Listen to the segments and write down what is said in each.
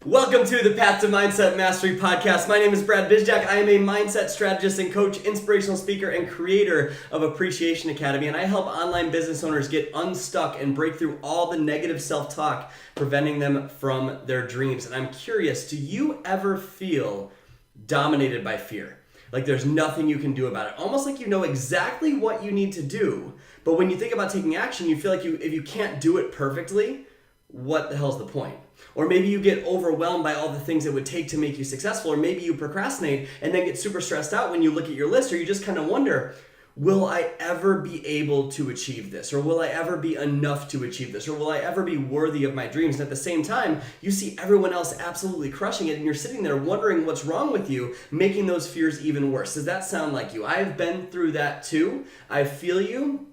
Welcome to the Path to Mindset Mastery podcast. My name is Brad Bizjack. I am a mindset strategist and coach, inspirational speaker, and creator of Appreciation Academy. And I help online business owners get unstuck and break through all the negative self-talk, preventing them from their dreams. And I'm curious, do you ever feel dominated by fear? Like there's nothing you can do about it. Almost like you know exactly what you need to do. But when you think about taking action, you feel like if you can't do it perfectly, what the hell's the point? Or maybe you get overwhelmed by all the things it would take to make you successful, or maybe you procrastinate and then get super stressed out when you look at your list, or you just kind of wonder, will I ever be able to achieve this? Or will I ever be enough to achieve this? Or will I ever be worthy of my dreams? And at the same time, you see everyone else absolutely crushing it, and you're sitting there wondering what's wrong with you, making those fears even worse. Does that sound like you? I've been through that too. I feel you.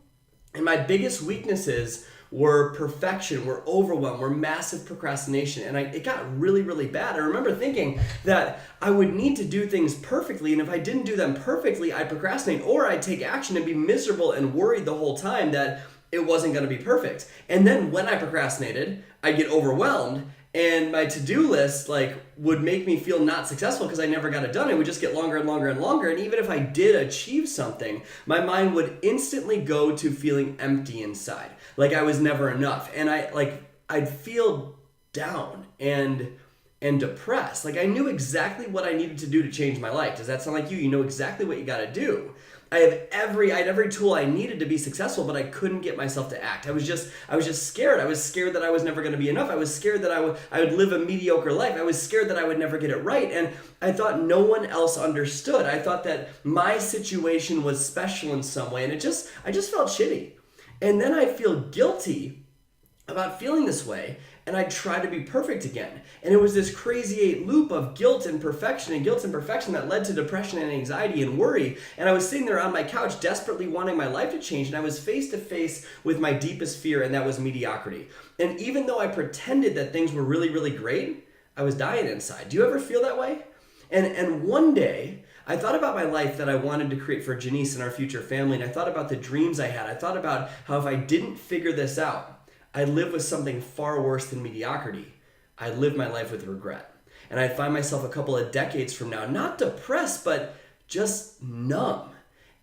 And my biggest weaknesses were perfection, were overwhelm, were massive procrastination. And it got really, really bad. I remember thinking that I would need to do things perfectly, and if I didn't do them perfectly, I'd procrastinate, or I'd take action and be miserable and worried the whole time that it wasn't going to be perfect. And then when I procrastinated, I'd get overwhelmed, and my to-do list would make me feel not successful because I never got it done. It would just get longer and longer and longer. And even if I did achieve something, my mind would instantly go to feeling empty inside, like I was never enough. And I'd feel down and depressed. Like I knew exactly what I needed to do to change my life. Does that sound like you? You know exactly what you got to do. I had every tool I needed to be successful, but I couldn't get myself to act. I was just scared. I was scared that I was never going to be enough. I was scared that I would live a mediocre life. I was scared that I would never get it right. And I thought no one else understood. I thought that my situation was special in some way. And I just felt shitty. And then I feel guilty about feeling this way, and I try to be perfect again. And it was this crazy loop of guilt and perfection that led to depression and anxiety and worry. And I was sitting there on my couch desperately wanting my life to change, and I was face to face with my deepest fear, and that was mediocrity. And even though I pretended that things were really, really great, I was dying inside. Do you ever feel that way? And one day, I thought about my life that I wanted to create for Janice and our future family, and I thought about the dreams I had. I thought about how if I didn't figure this out, I'd live with something far worse than mediocrity. I'd live my life with regret. And I'd find myself a couple of decades from now, not depressed, but just numb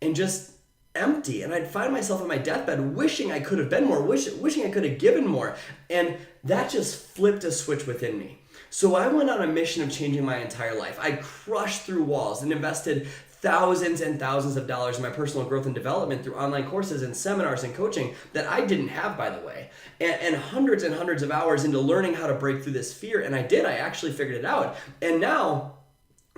and just empty. And I'd find myself on my deathbed wishing I could have been more, wishing I could have given more. And that just flipped a switch within me. So I went on a mission of changing my entire life. I crushed through walls and invested thousands and thousands of dollars in my personal growth and development through online courses and seminars and coaching that I didn't have, by the way, and hundreds of hours into learning how to break through this fear. And I actually figured it out. And now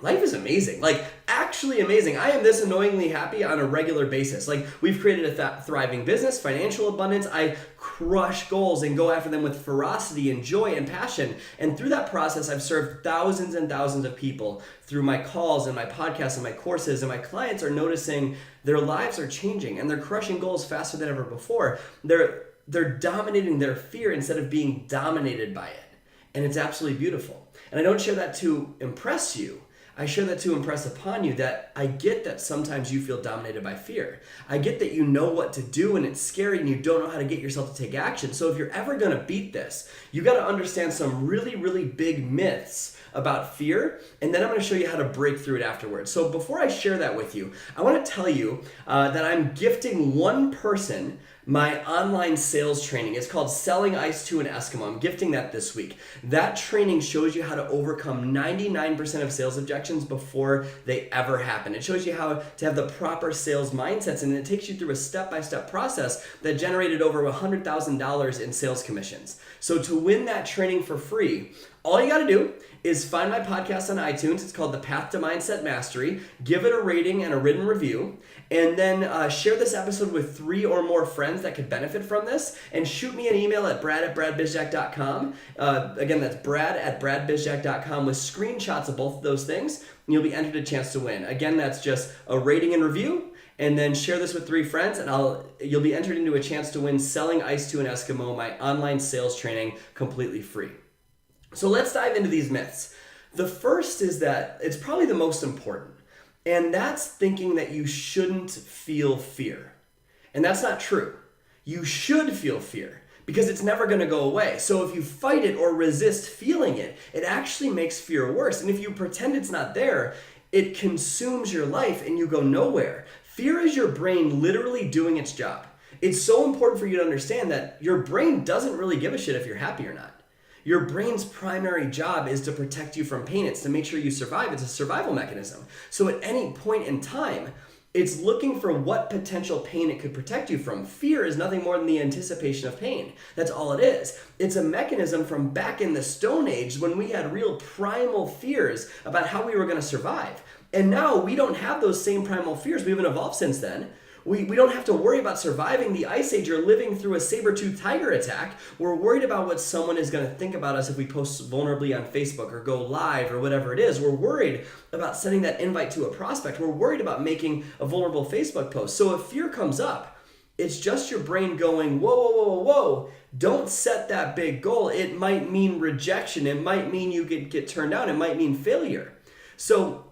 life is amazing, actually amazing. I am this annoyingly happy on a regular basis. We've created a thriving business, financial abundance. I crush goals and go after them with ferocity and joy and passion. And through that process, I've served thousands and thousands of people through my calls and my podcasts and my courses. And my clients are noticing their lives are changing and they're crushing goals faster than ever before. They're dominating their fear instead of being dominated by it. And it's absolutely beautiful. And I don't share that to impress you. I share that to impress upon you that I get that sometimes you feel dominated by fear. I get that you know what to do and it's scary and you don't know how to get yourself to take action. So if you're ever going to beat this, you got to understand some really, really big myths about fear, and then I'm going to show you how to break through it afterwards. So before I share that with you, I want to tell you that I'm gifting one person my online sales training. It's called Selling Ice to an Eskimo. I'm gifting that this week. That training shows you how to overcome 99% of sales objections before they ever happen. It shows you how to have the proper sales mindsets, and it takes you through a step-by-step process that generated over $100,000 in sales commissions. So to win that training for free, all you got to do is find my podcast on iTunes. It's called The Path to Mindset Mastery. Give it a rating and a written review. And then share this episode with 3 or more friends that could benefit from this. And shoot me an email at brad@bradbizjack.com. Again, that's brad@bradbizjack.com with screenshots of both of those things. And you'll be entered a chance to win. Again, that's just a rating and review. And then share this with 3 friends, and you'll be entered into a chance to win Selling Ice to an Eskimo, my online sales training, completely free. So let's dive into these myths. The first is that it's probably the most important, and that's thinking that you shouldn't feel fear. And that's not true. You should feel fear because it's never going to go away. So if you fight it or resist feeling it, it actually makes fear worse. And if you pretend it's not there, it consumes your life and you go nowhere. Fear is your brain literally doing its job. It's so important for you to understand that your brain doesn't really give a shit if you're happy or not. Your brain's primary job is to protect you from pain. It's to make sure you survive. It's a survival mechanism. So at any point in time, it's looking for what potential pain it could protect you from. Fear is nothing more than the anticipation of pain. That's all it is. It's a mechanism from back in the Stone Age when we had real primal fears about how we were going to survive. And now we don't have those same primal fears. We haven't evolved since then. We don't have to worry about surviving the Ice Age or living through a saber-toothed tiger attack. We're worried about what someone is going to think about us if we post vulnerably on Facebook or go live or whatever it is. We're worried about sending that invite to a prospect. We're worried about making a vulnerable Facebook post. So if fear comes up, it's just your brain going, whoa, whoa, whoa, whoa, don't set that big goal. It might mean rejection. It might mean you get turned down. It might mean failure. So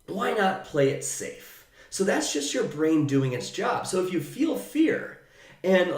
why not play it safe? So that's just your brain doing its job. So if you feel fear and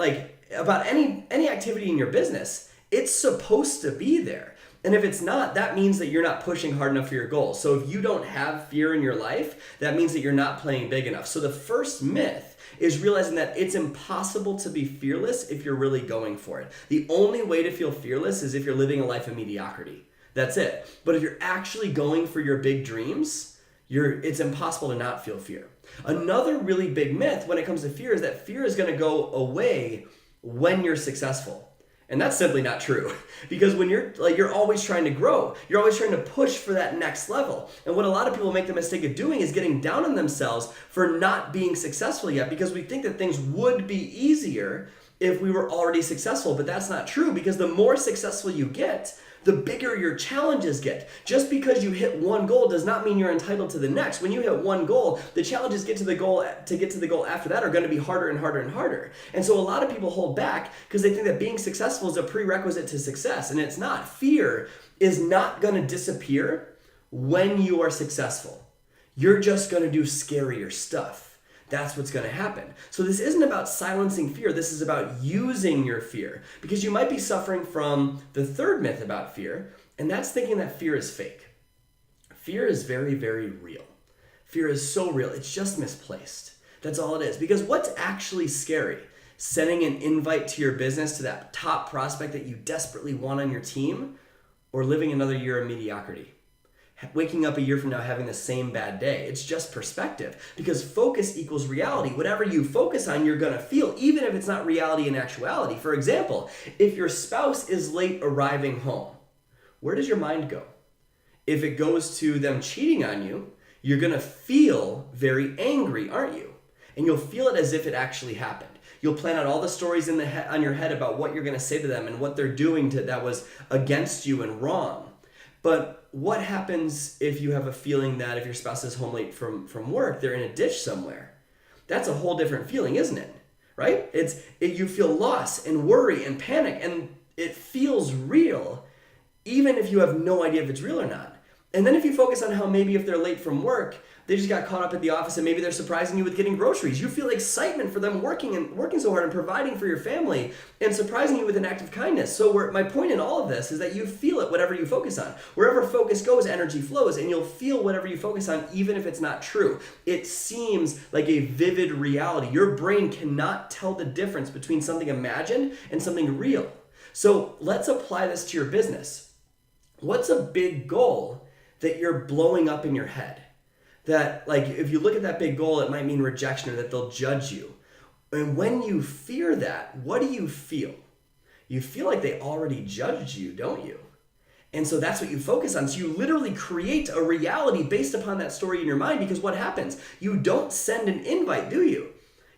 about any activity in your business, it's supposed to be there. And if it's not, that means that you're not pushing hard enough for your goals. So if you don't have fear in your life, that means that you're not playing big enough. So the first myth is realizing that it's impossible to be fearless if you're really going for it. The only way to feel fearless is if you're living a life of mediocrity. That's it. But if you're actually going for your big dreams, it's impossible to not feel fear. Another really big myth when it comes to fear is that fear is going to go away when you're successful. And that's simply not true. Because when you're always trying to grow, you're always trying to push for that next level. And what a lot of people make the mistake of doing is getting down on themselves for not being successful yet, because we think that things would be easier if we were already successful. But that's not true, because the more successful you get, the bigger your challenges get. Just because you hit one goal does not mean you're entitled to the next. When you hit one goal, the challenges to get to the goal after that are going to be harder and harder and harder. And so a lot of people hold back because they think that being successful is a prerequisite to success, and it's not. Fear is not going to disappear when you are successful. You're just going to do scarier stuff. That's what's going to happen. So this isn't about silencing fear. This is about using your fear, because you might be suffering from the third myth about fear, and that's thinking that fear is fake. Fear is very, very real. Fear is so real. It's just misplaced. That's all it is. Because what's actually scary? Sending an invite to your business to that top prospect that you desperately want on your team, or living another year of mediocrity? Waking up a year from now having the same bad day. It's just perspective, because focus equals reality. Whatever you focus on, you're going to feel, even if it's not reality in actuality. For example, if your spouse is late arriving home, where does your mind go? If it goes to them cheating on you, you're going to feel very angry, aren't you? And you'll feel it as if it actually happened. You'll plan out all the stories on your head about what you're going to say to them and what they're doing that was against you and wrong. But what happens if you have a feeling that if your spouse is home late from work, they're in a ditch somewhere? That's a whole different feeling, isn't it? Right? You feel loss and worry and panic, and it feels real, even if you have no idea if it's real or not. And then if you focus on how maybe if they're late from work, they just got caught up at the office and maybe they're surprising you with getting groceries. You feel excitement for them working so hard and providing for your family and surprising you with an act of kindness. So my point in all of this is that you feel it whatever you focus on. Wherever focus goes, energy flows, and you'll feel whatever you focus on, even if it's not true. It seems like a vivid reality. Your brain cannot tell the difference between something imagined and something real. So let's apply this to your business. What's a big goal that you're blowing up in your head? That, if you look at that big goal, it might mean rejection or that they'll judge you. And when you fear that, what do you feel? You feel like they already judged you, don't you? And so that's what you focus on. So you literally create a reality based upon that story in your mind, because what happens? You don't send an invite, do you?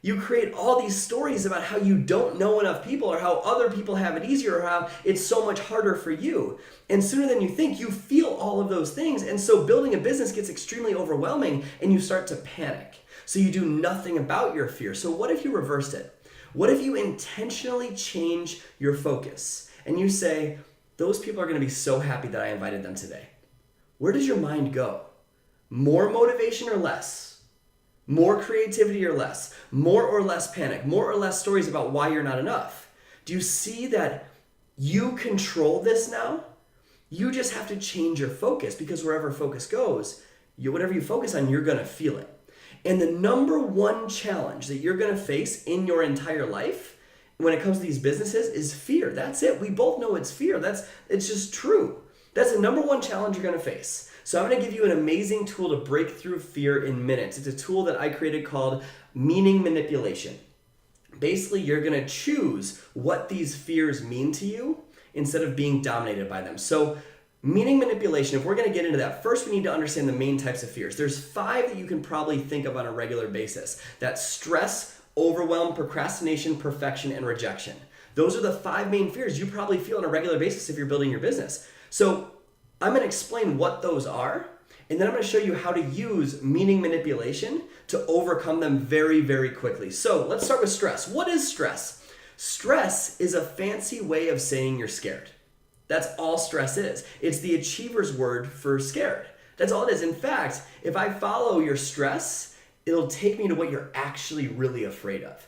You create all these stories about how you don't know enough people, or how other people have it easier, or how it's so much harder for you. And sooner than you think, you feel all of those things. And so building a business gets extremely overwhelming and you start to panic. So you do nothing about your fear. So what if you reversed it? What if you intentionally change your focus and you say, those people are going to be so happy that I invited them today? Where does your mind go? More motivation or less? More creativity or less? More or less panic? More or less stories about why you're not enough? Do you see that you control this now? You just have to change your focus, because wherever focus goes, whatever you focus on, you're going to feel it. And the number one challenge that you're going to face in your entire life when it comes to these businesses is fear. That's it. We both know it's fear. It's just true. That's the number one challenge you're going to face. So I'm going to give you an amazing tool to break through fear in minutes. It's a tool that I created called meaning manipulation. Basically, you're going to choose what these fears mean to you instead of being dominated by them. So meaning manipulation, if we're going to get into that, first we need to understand the main types of fears. There's 5 that you can probably think of on a regular basis. That's stress, overwhelm, procrastination, perfection, and rejection. Those are the 5 main fears you probably feel on a regular basis if you're building your business. So I'm going to explain what those are, and then I'm going to show you how to use meaning manipulation to overcome them very, very quickly. So let's start with stress. What is stress? Stress is a fancy way of saying you're scared. That's all stress is. It's the achiever's word for scared. That's all it is. In fact, if I follow your stress, it'll take me to what you're actually really afraid of.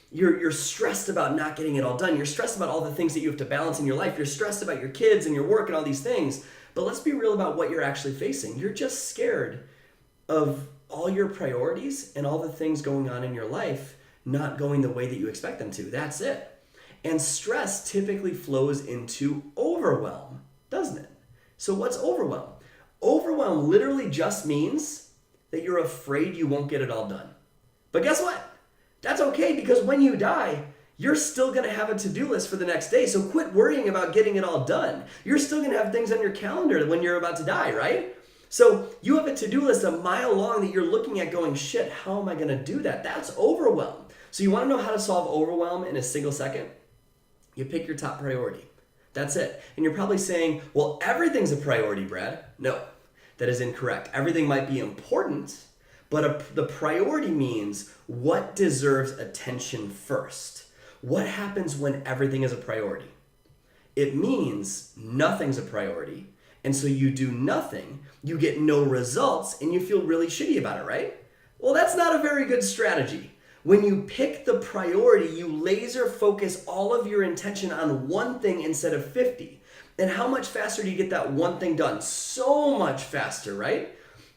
You're stressed about not getting it all done. You're stressed about all the things that you have to balance in your life. You're stressed about your kids and your work and all these things. But let's be real about what you're actually facing. You're just scared of all your priorities and all the things going on in your life not going the way that you expect them to. That's it. And stress typically flows into overwhelm, doesn't it? So what's overwhelm? Overwhelm literally just means that you're afraid you won't get it all done. But guess what? That's okay, because when you die, you're still going to have a to-do list for the next day. So quit worrying about getting it all done. You're still going to have things on your calendar when you're about to die, right? So you have a to-do list a mile long that you're looking at going, shit, how am I going to do that? That's overwhelm. So you want to know how to solve overwhelm in a single second? You pick your top priority. That's it. And you're probably saying, well, everything's a priority, Brad. No, that is incorrect. Everything might be important, but the priority means what deserves attention first. What happens when everything is a priority? It means nothing's a priority. And so you do nothing, you get no results, and you feel really shitty about it, right? Well, that's not a very good strategy. When you pick the priority, you laser focus all of your intention on one thing instead of 50. And how much faster do you get that one thing done? So much faster, right?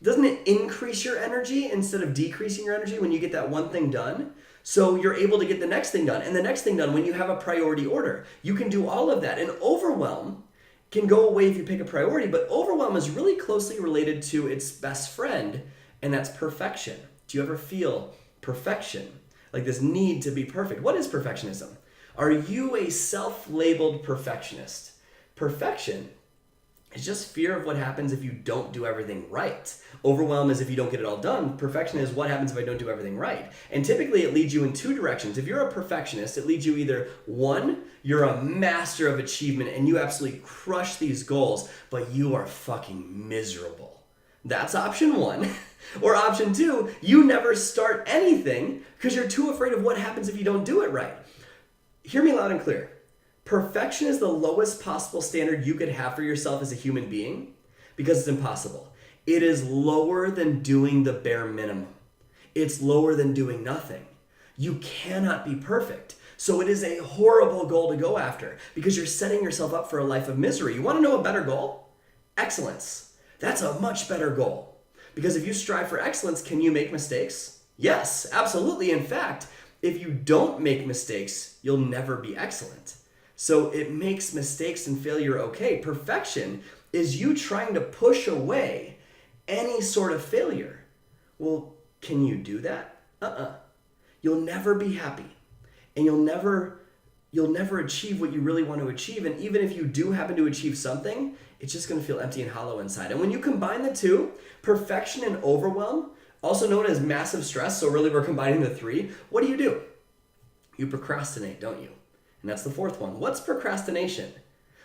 Doesn't it increase your energy instead of decreasing your energy when you get that one thing done? So you're able to get the next thing done and the next thing done when you have a priority order. You can do all of that. And overwhelm can go away if you pick a priority, but overwhelm is really closely related to its best friend, and that's perfection. Do you ever feel perfection? Like this need to be perfect. What is perfectionism? Are you a self-labeled perfectionist? Perfection is just fear of what happens if you don't do everything right. Overwhelm is if you don't get it all done. Perfection is what happens if I don't do everything right. And typically it leads you in 2 directions. If you're a perfectionist, it leads you either 1, you're a master of achievement and you absolutely crush these goals, but you are fucking miserable. That's option 1. Or option 2, you never start anything because you're too afraid of what happens if you don't do it right. Hear me loud and clear. Perfection is the lowest possible standard you could have for yourself as a human being because it's impossible. It is lower than doing the bare minimum. It's lower than doing nothing. You cannot be perfect. So it is a horrible goal to go after because you're setting yourself up for a life of misery. You want to know a better goal? Excellence. That's a much better goal. Because if you strive for excellence, can you make mistakes? Yes, absolutely. In fact, if you don't make mistakes, you'll never be excellent. So it makes mistakes and failure okay. Perfection is you trying to push away any sort of failure. Well, can you do that? You'll never be happy. And you'll never achieve what you really want to achieve. And even if you do happen to achieve something, it's just going to feel empty and hollow inside. And when you combine the two, perfection and overwhelm, also known as massive stress, so really we're combining the 3, what do? You procrastinate, don't you? And that's the 4th one. What's procrastination?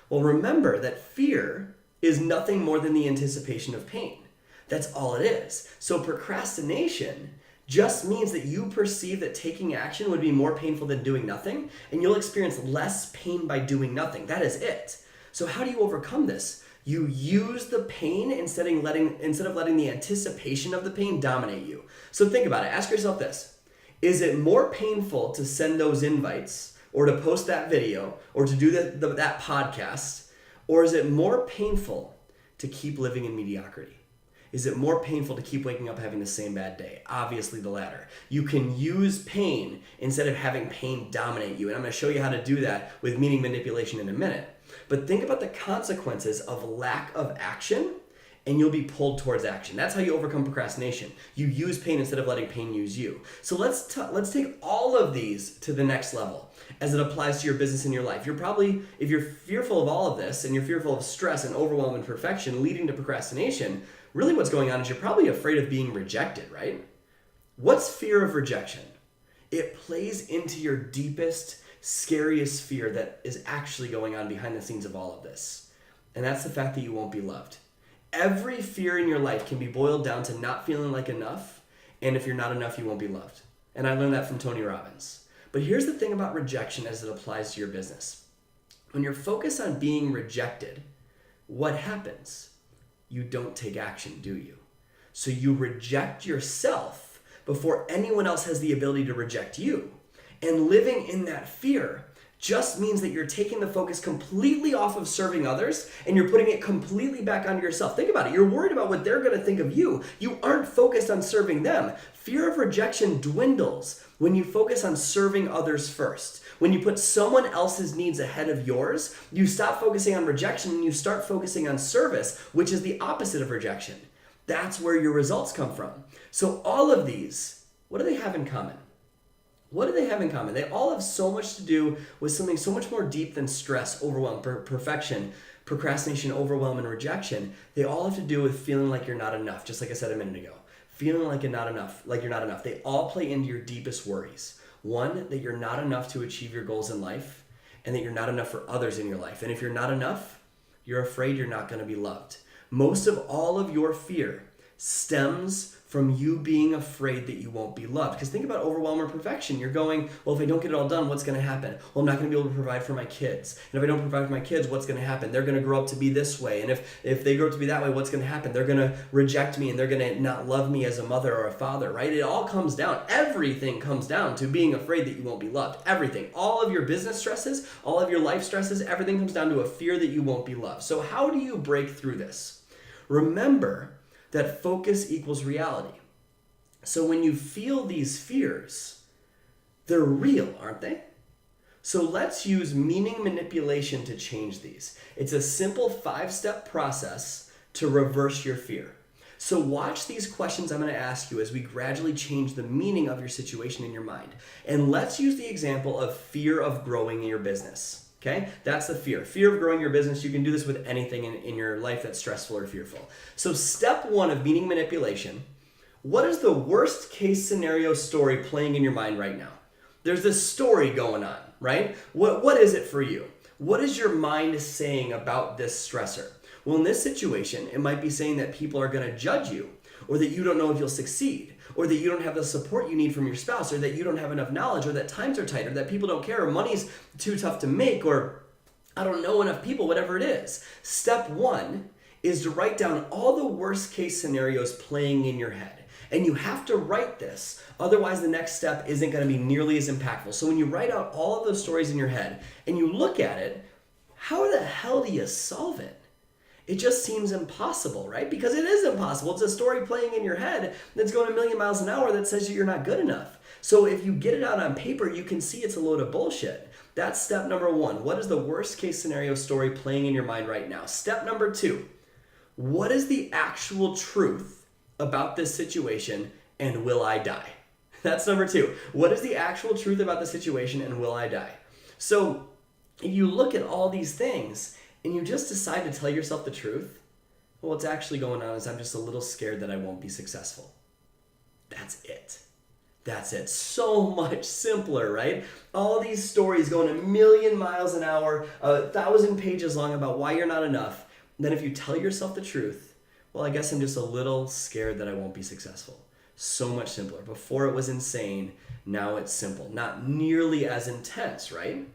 Well, remember that fear is nothing more than the anticipation of pain. That's all it is. So procrastination just means that you perceive that taking action would be more painful than doing nothing, and you'll experience less pain by doing nothing. That is it. So how do you overcome this? You use the pain instead of letting the anticipation of the pain dominate you. So think about it. Ask yourself this. Is it more painful to send those invites or to post that video or to do that podcast? Or is it more painful to keep living in mediocrity? Is it more painful to keep waking up having the same bad day? Obviously the latter. You can use pain instead of having pain dominate you. And I'm going to show you how to do that with meaning manipulation in a minute. But think about the consequences of lack of action, and you'll be pulled towards action. That's how you overcome procrastination. You use pain instead of letting pain use you. So let's take all of these to the next level as it applies to your business and your life. If you're fearful of all of this and you're fearful of stress and overwhelm and perfection leading to procrastination, really what's going on is you're probably afraid of being rejected, right? What's fear of rejection? It plays into your deepest, scariest fear that is actually going on behind the scenes of all of this. And that's the fact that you won't be loved. Every fear in your life can be boiled down to not feeling like enough, and if you're not enough, you won't be loved. And I learned that from Tony Robbins. But here's the thing about rejection as it applies to your business. When you're focused on being rejected, what happens? You don't take action, do you? So you reject yourself before anyone else has the ability to reject you. And living in that fear just means that you're taking the focus completely off of serving others and you're putting it completely back onto yourself. Think about it. You're worried about what they're going to think of you. You aren't focused on serving them. Fear of rejection dwindles when you focus on serving others first. When you put someone else's needs ahead of yours, you stop focusing on rejection and you start focusing on service, which is the opposite of rejection. That's where your results come from. So all of these, what do they have in common? What do they have in common? They all have so much to do with something so much more deep than stress, overwhelm, perfection, procrastination, overwhelm, and rejection. They all have to do with feeling like you're not enough, just like I said a minute ago. Feeling like you're not enough. They all play into your deepest worries. One, that you're not enough to achieve your goals in life, and that you're not enough for others in your life. And if you're not enough, you're afraid you're not going to be loved. Most of all of your fear stems from you being afraid that you won't be loved. Because think about overwhelm or perfection. You're going, well, if I don't get it all done, what's going to happen? Well, I'm not going to be able to provide for my kids. And if I don't provide for my kids, what's going to happen? They're going to grow up to be this way. And if they grow up to be that way, what's going to happen? They're going to reject me and they're going to not love me as a mother or a father, right? It all comes down. Everything comes down to being afraid that you won't be loved. Everything. All of your business stresses, all of your life stresses, everything comes down to a fear that you won't be loved. So how do you break through this? Remember that focus equals reality. So when you feel these fears, they're real, aren't they? So let's use meaning manipulation to change these. It's a simple 5-step process to reverse your fear. So watch these questions I'm going to ask you as we gradually change the meaning of your situation in your mind. And let's use the example of fear of growing in your business. Okay, that's the fear. Fear of growing your business. You can do this with anything in your life that's stressful or fearful. So step 1 of meaning manipulation. What is the worst case scenario story playing in your mind right now? There's this story going on, right? What is it for you? What is your mind saying about this stressor? Well, in this situation, it might be saying that people are going to judge you, or that you don't know if you'll succeed, or that you don't have the support you need from your spouse, or that you don't have enough knowledge, or that times are tight, or that people don't care, or money's too tough to make, or I don't know enough people, whatever it is. Step 1 is to write down all the worst case scenarios playing in your head. And you have to write this, otherwise the next step isn't going to be nearly as impactful. So when you write out all of those stories in your head and you look at it, how the hell do you solve it? It just seems impossible, right? Because it is impossible. It's a story playing in your head that's going a million miles an hour that says you're not good enough. So if you get it out on paper, you can see it's a load of bullshit. That's step number 1. What is the worst case scenario story playing in your mind right now? Step number 2, what is the actual truth about this situation, and will I die? That's number 2. What is the actual truth about the situation, and will I die? So if you look at all these things and you just decide to tell yourself the truth, well, what's actually going on is I'm just a little scared that I won't be successful. That's it. That's it. So much simpler, right? All these stories going a million miles an hour, 1,000 pages long about why you're not enough. And then if you tell yourself the truth, well, I guess I'm just a little scared that I won't be successful. So much simpler. Before it was insane, now it's simple. Not nearly as intense, right?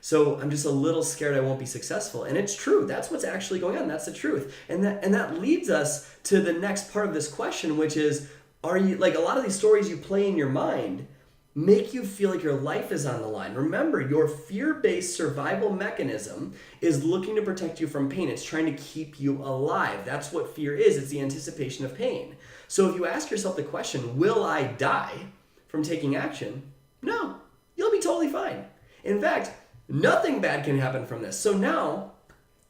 So I'm just a little scared I won't be successful. And it's true. That's what's actually going on. That's the truth. And that leads us to the next part of this question, which is, are you, like a lot of these stories you play in your mind, make you feel like your life is on the line. Remember, your fear-based survival mechanism is looking to protect you from pain. It's trying to keep you alive. That's what fear is. It's the anticipation of pain. So if you ask yourself the question, will I die from taking action? No, you'll be totally fine. In fact, nothing bad can happen from this. So now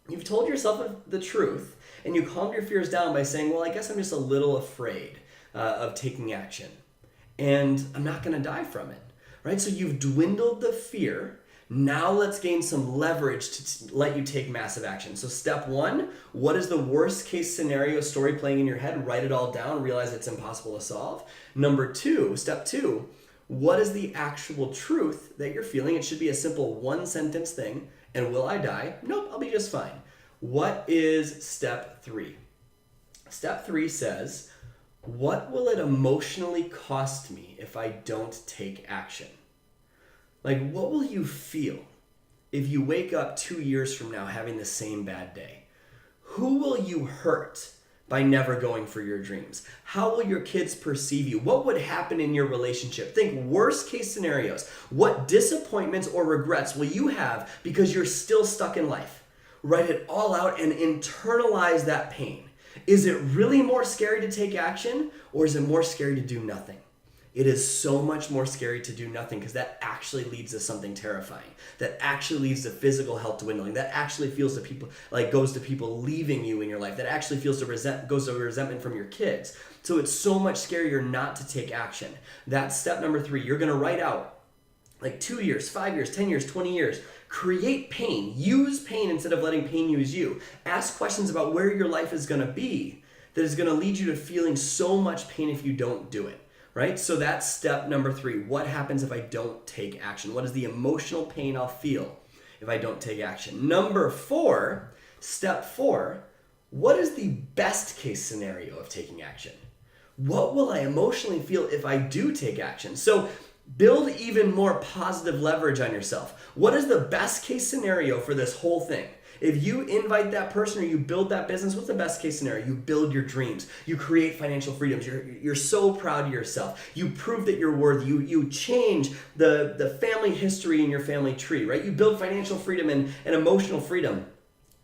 you've told yourself the truth and you calmed your fears down by saying, well, I guess I'm just a little afraid of taking action. And I'm not going to die from it, right? So you've dwindled the fear. Now let's gain some leverage to let you take massive action. So step one, what is the worst case scenario story playing in your head? Write it all down, realize it's impossible to solve. Step two, what is the actual truth that you're feeling? It should be a simple one sentence thing. And will I die? Nope, I'll be just fine. What is step three? Step three says, what will it emotionally cost me if I don't take action? Like, what will you feel if you wake up 2 years from now having the same bad day? Who will you hurt by never going for your dreams? How will your kids perceive you? What would happen in your relationship? Think worst case scenarios. What disappointments or regrets will you have because you're still stuck in life? Write it all out and internalize that pain. Is it really more scary to take action, or is it more scary to do nothing? It is so much more scary to do nothing because that actually leads to something terrifying. That actually leads to physical health dwindling. That actually feels to people goes to people leaving you in your life. That actually goes to resentment from your kids. So it's so much scarier not to take action. That's step number three. You're going to write out 2 years, 5 years, 10 years, 20 years. Create pain. Use pain instead of letting pain use you. Ask questions about where your life is going to be that is going to lead you to feeling so much pain if you don't do it, right? So that's step number three. What happens if I don't take action? What is the emotional pain I'll feel if I don't take action? Step four, what is the best case scenario of taking action? What will I emotionally feel if I do take action? So build even more positive leverage on yourself. What is the best case scenario for this whole thing? If you invite that person or you build that business, what's the best case scenario? You build your dreams. You create financial freedoms. You're so proud of yourself. You prove that you're worthy. You change the family history in your family tree, right? You build financial freedom and emotional freedom.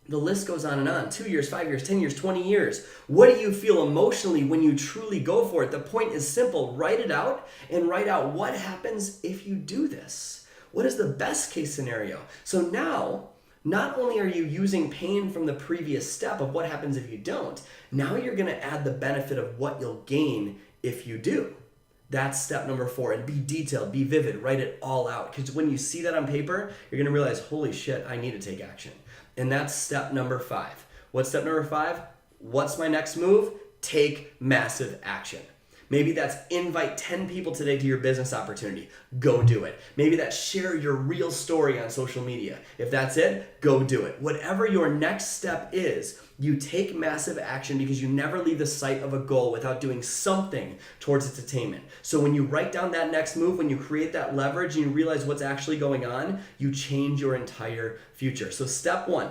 The list goes on and on. 2 years, 5 years, 10 years, 20 years. What do you feel emotionally when you truly go for it? The point is simple. Write it out and write out what happens if you do this. What is the best case scenario? So now, not only are you using pain from the previous step of what happens if you don't, now you're going to add the benefit of what you'll gain if you do. That's step number four. And be detailed, be vivid, write it all out. Because when you see that on paper, you're going to realize, holy shit, I need to take action. And that's step number five. What's step number five? What's my next move? Take massive action. Maybe that's invite 10 people today to your business opportunity. Go do it. Maybe that's share your real story on social media. If that's it, go do it. Whatever your next step is, you take massive action because you never leave the sight of a goal without doing something towards its attainment. So when you write down that next move, when you create that leverage and you realize what's actually going on, you change your entire future. So step one,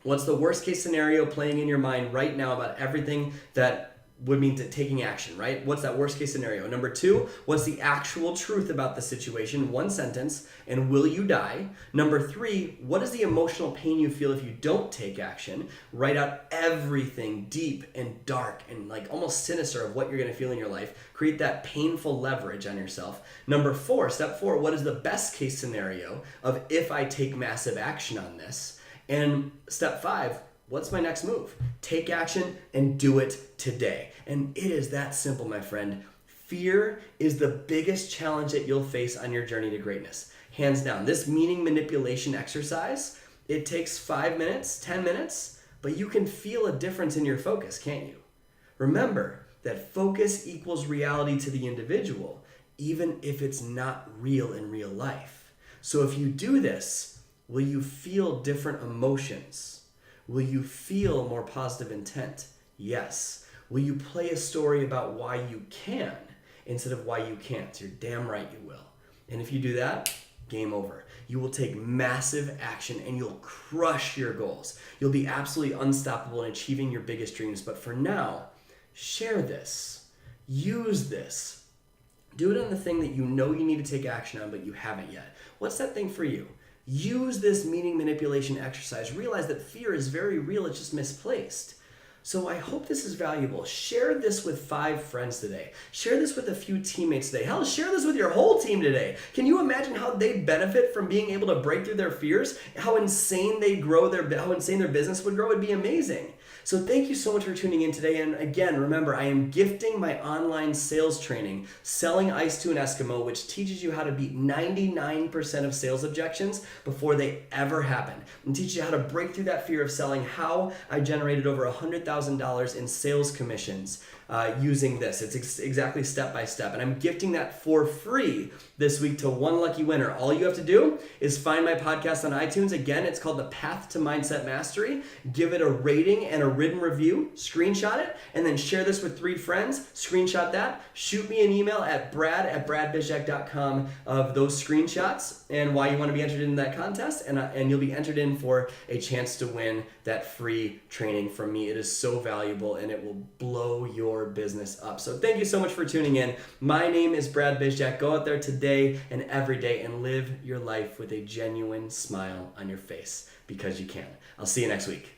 what's the worst case scenario playing in your mind right now about everything that would mean taking action, right? What's that worst case scenario? Number two, what's the actual truth about the situation? One sentence, and will you die? Number three, what is the emotional pain you feel if you don't take action? Write out everything deep and dark and almost sinister of what you're gonna feel in your life. Create that painful leverage on yourself. Number four, step four, what is the best case scenario of if I take massive action on this? And step five, what's my next move? Take action and do it today. And it is that simple, my friend. Fear is the biggest challenge that you'll face on your journey to greatness. Hands down. This meaning manipulation exercise, it takes 5 minutes, 10 minutes, but you can feel a difference in your focus, can't you? Remember that focus equals reality to the individual, even if it's not real in real life. So if you do this, will you feel different emotions? Will you feel more positive intent? Yes. Will you play a story about why you can instead of why you can't? You're damn right you will. And if you do that, game over. You will take massive action and you'll crush your goals. You'll be absolutely unstoppable in achieving your biggest dreams. But for now, share this. Use this. Do it on the thing that you know you need to take action on, but you haven't yet. What's that thing for you? Use this meaning manipulation exercise. Realize that fear is very real, it's just misplaced. So I hope this is valuable. Share this with 5 friends today. Share this with a few teammates today. Hell, share this with your whole team today. Can you imagine how they benefit from being able to break through their fears? How insane they grow how insane their business would grow? It'd be amazing. So thank you so much for tuning in today. And again, remember, I am gifting my online sales training, Selling Ice to an Eskimo, which teaches you how to beat 99% of sales objections before they ever happen, and teaches you how to break through that fear of selling. How I generated over $100,000 in sales commissions using this. It's exactly step by step. And I'm gifting that for free this week to one lucky winner. All you have to do is find my podcast on iTunes. Again, it's called The Path to Mindset Mastery. Give it a rating and a written review, screenshot it, and then share this with 3 friends. Screenshot that, shoot me an email at brad@bradbizjack.com of those screenshots and why you want to be entered in that contest, and you'll be entered in for a chance to win that free training from me. It is so valuable and it will blow your business up. So thank you so much for tuning in. My name is Brad Bizjack. Go out there today and every day and live your life with a genuine smile on your face, because you can. I'll see you next week.